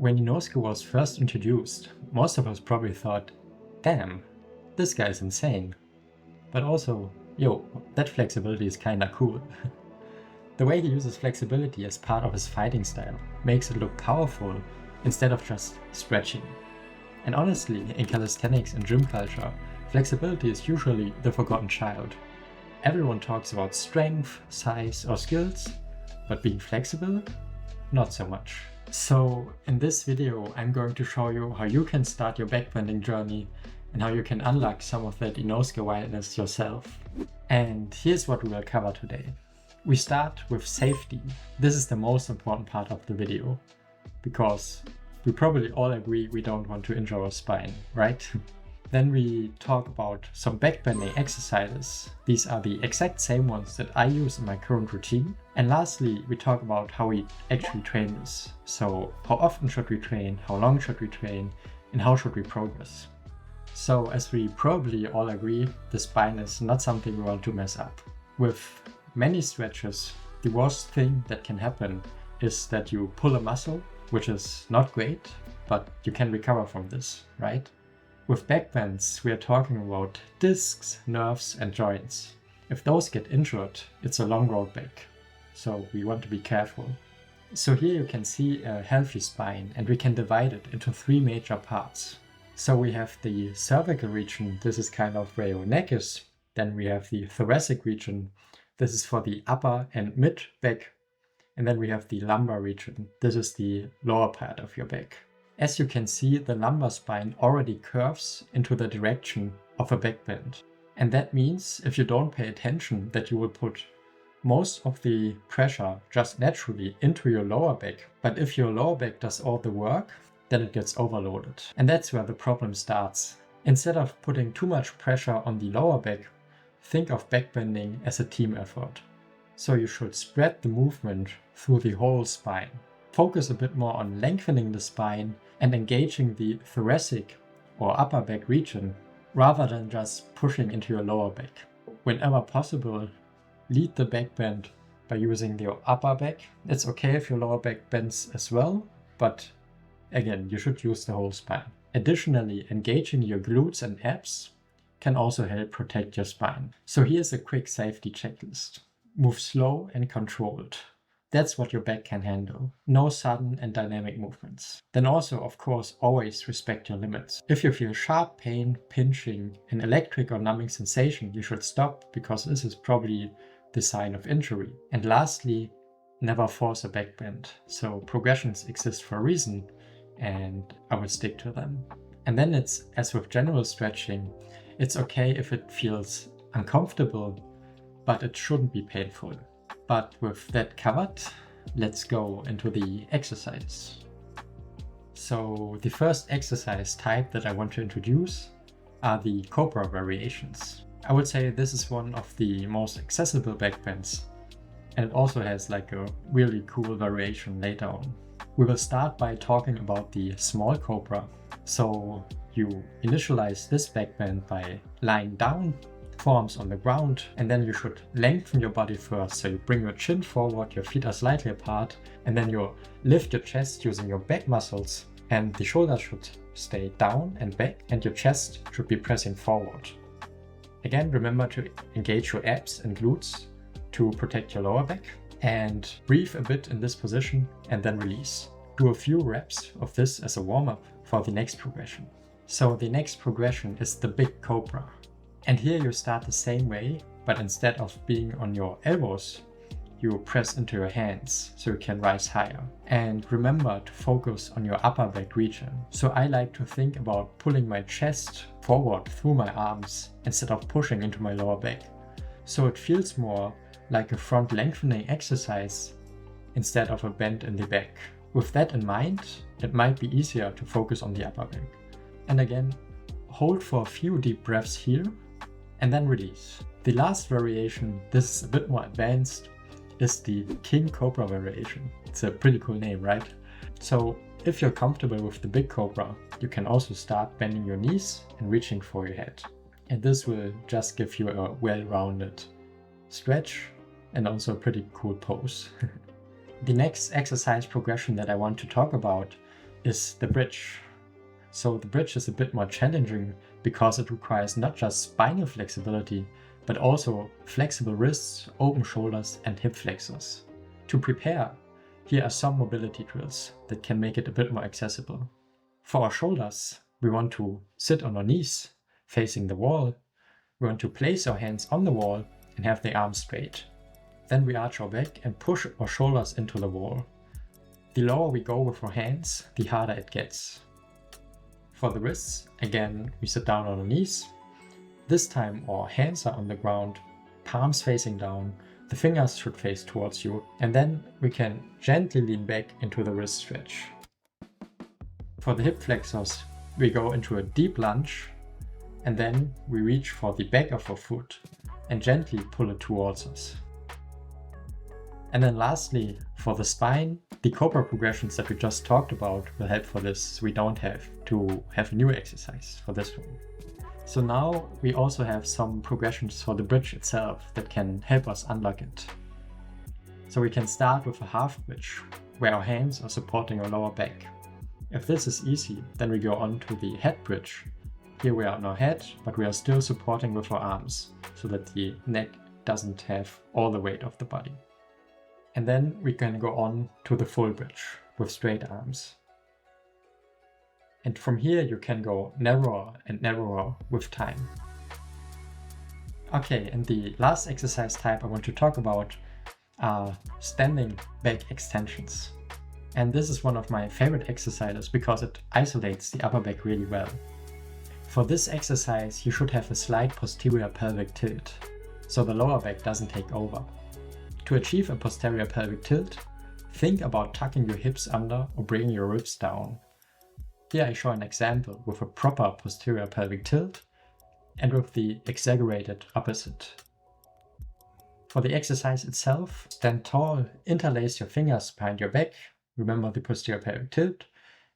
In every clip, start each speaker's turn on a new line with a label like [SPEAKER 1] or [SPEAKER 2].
[SPEAKER 1] When Inosuke was first introduced, most of us probably thought, damn, this guy's insane. But also, yo, that flexibility is kinda cool. The way he uses flexibility as part of his fighting style makes it look powerful instead of just stretching. And honestly, in calisthenics and gym culture, flexibility is usually the forgotten child. Everyone talks about strength, size, or skills, but being flexible? Not so much. So in this video, I'm going to show you how you can start your backbending journey and how you can unlock some of that Inosuke wildness yourself. And here's what we will cover today. We start with safety. This is the most important part of the video, because we probably all agree we don't want to injure our spine, right? Then we talk about some backbending exercises. These are the exact same ones that I use in my current routine. And lastly, we talk about how we actually train this. So how often should we train, how long should we train, and how should we progress? So as we probably all agree, the spine is not something we want to mess up. With many stretches, the worst thing that can happen is that you pull a muscle, which is not great, but you can recover from this, right? With backbends, we are talking about discs, nerves, and joints. If those get injured, it's a long road back, so we want to be careful. So here you can see a healthy spine, and we can divide it into three major parts. So we have the cervical region, this is kind of where your neck is. Then we have the thoracic region, this is for the upper and mid back. And then we have the lumbar region, this is the lower part of your back. As you can see, the lumbar spine already curves into the direction of a backbend. And that means, if you don't pay attention, that you will put most of the pressure just naturally into your lower back. But if your lower back does all the work, then it gets overloaded. And that's where the problem starts. Instead of putting too much pressure on the lower back, think of backbending as a team effort. So you should spread the movement through the whole spine. Focus a bit more on lengthening the spine and engaging the thoracic or upper back region rather than just pushing into your lower back. Whenever possible, lead the backbend by using your upper back. It's okay if your lower back bends as well, but again, you should use the whole spine. Additionally, engaging your glutes and abs can also help protect your spine. So here's a quick safety checklist. Move slow and controlled. That's what your back can handle. No sudden and dynamic movements. Then also, of course, always respect your limits. If you feel sharp pain, pinching, an electric or numbing sensation, you should stop, because this is probably the sign of injury. And lastly, never force a backbend. So progressions exist for a reason, and I will stick to them. And then it's, as with general stretching, it's okay if it feels uncomfortable, but it shouldn't be painful. But with that covered, let's go into the exercise. So the first exercise type that I want to introduce are the cobra variations. I would say this is one of the most accessible backbends, and it also has like a really cool variation later on. We will start by talking about the small cobra. So you initialize this backbend by lying down, forearms on the ground, and then you should lengthen your body first. So you bring your chin forward, your feet are slightly apart, and then you lift your chest using your back muscles, and the shoulders should stay down and back, and your chest should be pressing forward. Again, remember to engage your abs and glutes to protect your lower back, and breathe a bit in this position and then release. Do a few reps of this as a warm-up for the next progression. So the next progression is the big cobra. And here you start the same way, but instead of being on your elbows, you press into your hands so you can rise higher. And remember to focus on your upper back region. So I like to think about pulling my chest forward through my arms instead of pushing into my lower back. So it feels more like a front lengthening exercise instead of a bend in the back. With that in mind, it might be easier to focus on the upper back. And again, hold for a few deep breaths here, and then release. The last variation, this is a bit more advanced, is the King Cobra variation. It's a pretty cool name, right? So if you're comfortable with the big cobra, you can also start bending your knees and reaching for your head. And this will just give you a well-rounded stretch and also a pretty cool pose. The next exercise progression that I want to talk about is the bridge. So the bridge is a bit more challenging because it requires not just spinal flexibility, but also flexible wrists, open shoulders, and hip flexors. To prepare, here are some mobility drills that can make it a bit more accessible. For our shoulders, we want to sit on our knees, facing the wall. We want to place our hands on the wall and have the arms straight. Then we arch our back and push our shoulders into the wall. The lower we go with our hands, the harder it gets. For the wrists, again, we sit down on our knees. This time our hands are on the ground, palms facing down, the fingers should face towards you, and then we can gently lean back into the wrist stretch. For the hip flexors, we go into a deep lunge, and then we reach for the back of our foot and gently pull it towards us. And then lastly, for the spine, the cobra progressions that we just talked about will help for this. We don't have to have a new exercise for this one. So now we also have some progressions for the bridge itself that can help us unlock it. So we can start with a half bridge, where our hands are supporting our lower back. If this is easy, then we go on to the head bridge. Here we are on our head, but we are still supporting with our arms, so that the neck doesn't have all the weight of the body. And then we can go on to the full bridge with straight arms. And from here you can go narrower and narrower with time. Okay, and the last exercise type I want to talk about are standing back extensions. And this is one of my favorite exercises because it isolates the upper back really well. For this exercise you should have a slight posterior pelvic tilt, so the lower back doesn't take over. To achieve a posterior pelvic tilt, think about tucking your hips under or bringing your ribs down. Here I show an example with a proper posterior pelvic tilt and with the exaggerated opposite. For the exercise itself, stand tall, interlace your fingers behind your back, remember the posterior pelvic tilt,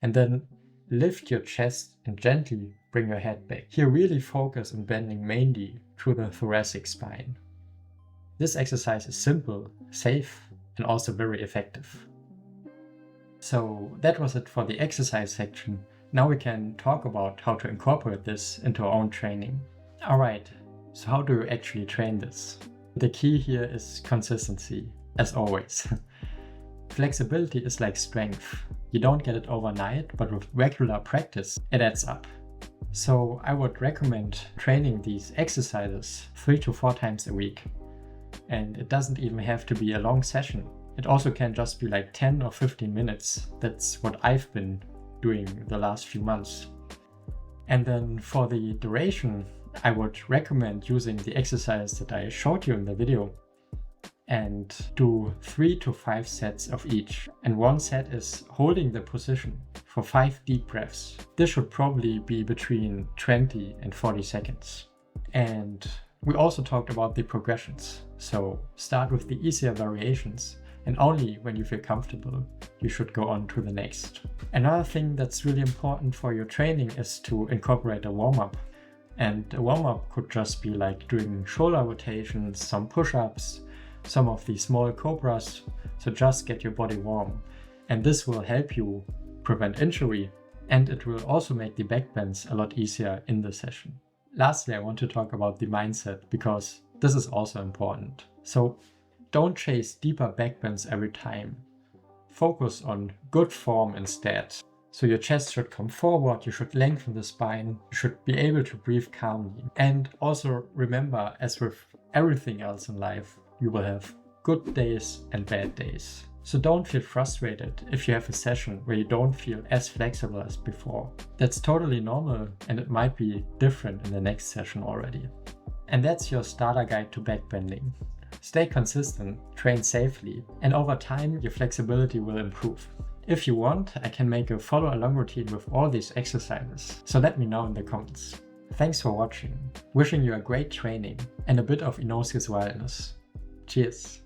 [SPEAKER 1] and then lift your chest and gently bring your head back. Here really focus on bending mainly through the thoracic spine. This exercise is simple, safe, and also very effective. So that was it for the exercise section. Now we can talk about how to incorporate this into our own training. Alright, so how do you actually train this? The key here is consistency, as always. Flexibility is like strength. You don't get it overnight, but with regular practice, it adds up. So I would recommend training these exercises 3 to 4 times a week. And it doesn't even have to be a long session. It also can just be like 10 or 15 minutes. That's what I've been doing the last few months. And then for the duration, I would recommend using the exercise that I showed you in the video and do 3 to 5 sets of each. And one set is holding the position for 5 deep breaths. This should probably be between 20 and 40 seconds. And we also talked about the progressions. So start with the easier variations, and only when you feel comfortable, you should go on to the next. Another thing that's really important for your training is to incorporate a warm-up. And a warm-up could just be like doing shoulder rotations, some push-ups, some of the small cobras, so just get your body warm. And this will help you prevent injury, and it will also make the backbends a lot easier in the session. Lastly, I want to talk about the mindset because this is also important. So don't chase deeper backbends every time. Focus on good form instead. So your chest should come forward, you should lengthen the spine, you should be able to breathe calmly. And also remember, as with everything else in life, you will have good days and bad days. So don't feel frustrated if you have a session where you don't feel as flexible as before. That's totally normal, and it might be different in the next session already. And that's your starter guide to backbending. Stay consistent, train safely, and over time your flexibility will improve. If you want, I can make a follow-along routine with all these exercises, so let me know in the comments. Thanks for watching, wishing you a great training and a bit of Inosuke's wildness. Cheers!